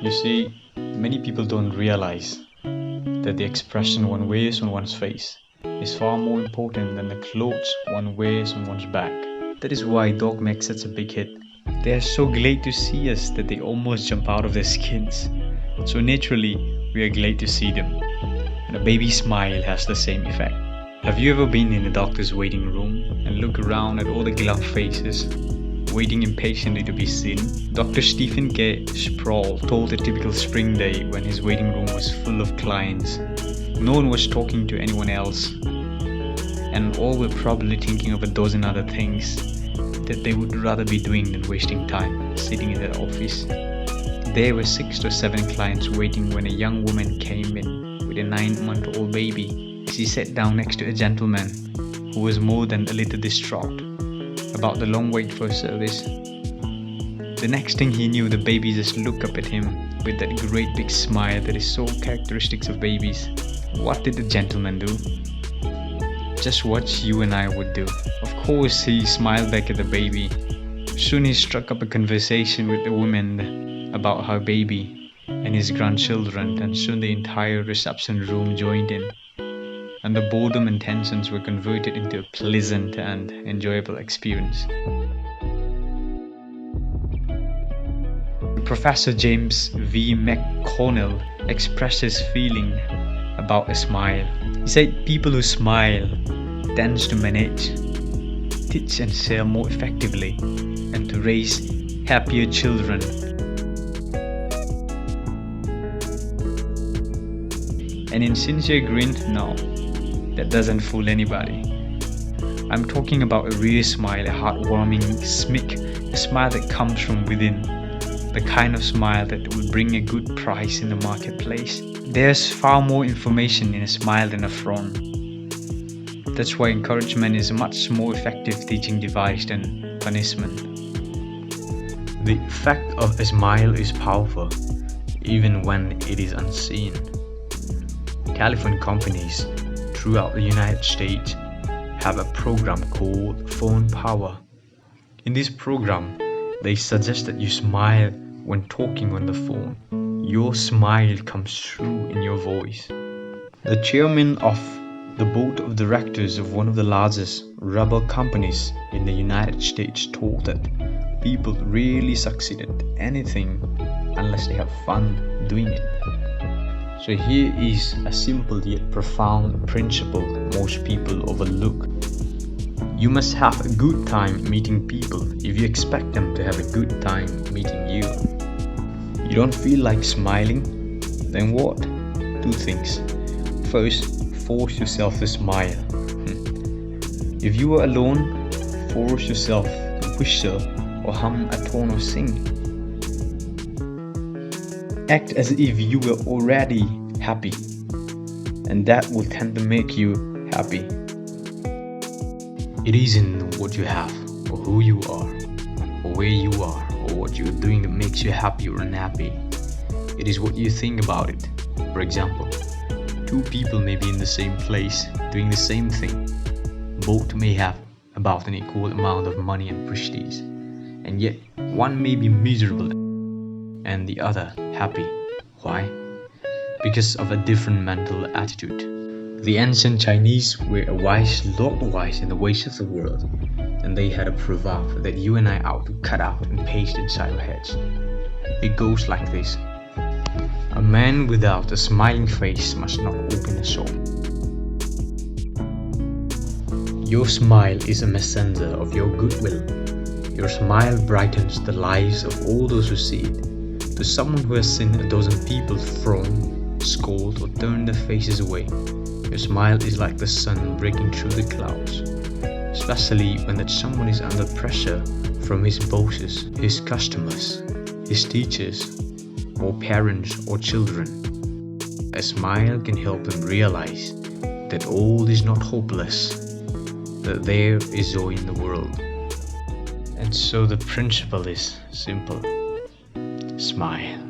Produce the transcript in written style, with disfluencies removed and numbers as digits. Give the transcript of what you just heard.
You see, many people don't realize that the expression one wears on one's face is far more important than the clothes one wears on one's back. That is why dog makes such a big hit. They are so glad to see us that they almost jump out of their skins. So naturally, we are glad to see them. And a baby smile has the same effect. Have you ever been in a doctor's waiting room and look around at all the gloved faces, waiting impatiently to be seen? Dr. Stephen K. Sproul told a typical spring day when his waiting room was full of clients. No one was talking to anyone else, and all were probably thinking of a dozen other things that they would rather be doing than wasting time sitting in their office. There were 6 to 7 clients waiting when a young woman came in with a 9-month-old baby. She sat down next to a gentleman who was more than a little distraught about the long wait for service. The next thing he knew, the baby just looked up at him with that great big smile that is so characteristic of babies. What did the gentleman do? Just what you and I would do. Of course, he smiled back at the baby. Soon he struck up a conversation with the woman about her baby and his grandchildren, and soon the entire reception room joined in, and the boredom and tensions were converted into a pleasant and enjoyable experience. Professor James V. McConnell expressed his feeling about a smile. He said people who smile tend to manage, teach and share more effectively, and to raise happier children. And in sincere grin, no, that doesn't fool anybody. I'm talking about a real smile, a heartwarming smirk, a smile that comes from within, the kind of smile that will bring a good price in the marketplace. There's far more information in a smile than a frown. That's why encouragement is a much more effective teaching device than punishment. The effect of a smile is powerful, even when it is unseen. Telephone companies throughout the United States have a program called Phone Power. In this program, they suggest that you smile when talking on the phone. Your smile comes through in your voice. The chairman of the board of directors of one of the largest rubber companies in the United States told that people rarely succeed at anything unless they have fun doing it. So here is a simple yet profound principle most people overlook. You must have a good time meeting people if you expect them to have a good time meeting you. You don't feel like smiling? Then what? 2 things. First, force yourself to smile. If you are alone, force yourself to whistle or hum a tone or sing. Act as if you were already happy, and that will tend to make you happy. It isn't what you have, or who you are, or where you are, or what you're doing that makes you happy or unhappy. It is what you think about it. For example, 2 people may be in the same place, doing the same thing. Both may have about an equal amount of money and prestige, and yet one may be miserable and the other happy. Why? Because of a different mental attitude. The ancient Chinese were a wise, lot wise in the ways of the world, and they had a proverb that you and I ought to cut out and paste inside our heads. It goes like this: a man without a smiling face must not open a shop. Your smile is a messenger of your goodwill. Your smile brightens the lives of all those who see it. To someone who has seen a dozen people frown, scold, or turn their faces away, your smile is like the sun breaking through the clouds, especially when that someone is under pressure from his bosses, his customers, his teachers, or parents or children. A smile can help them realize that all is not hopeless, that there is joy in the world. And so the principle is simple: smile.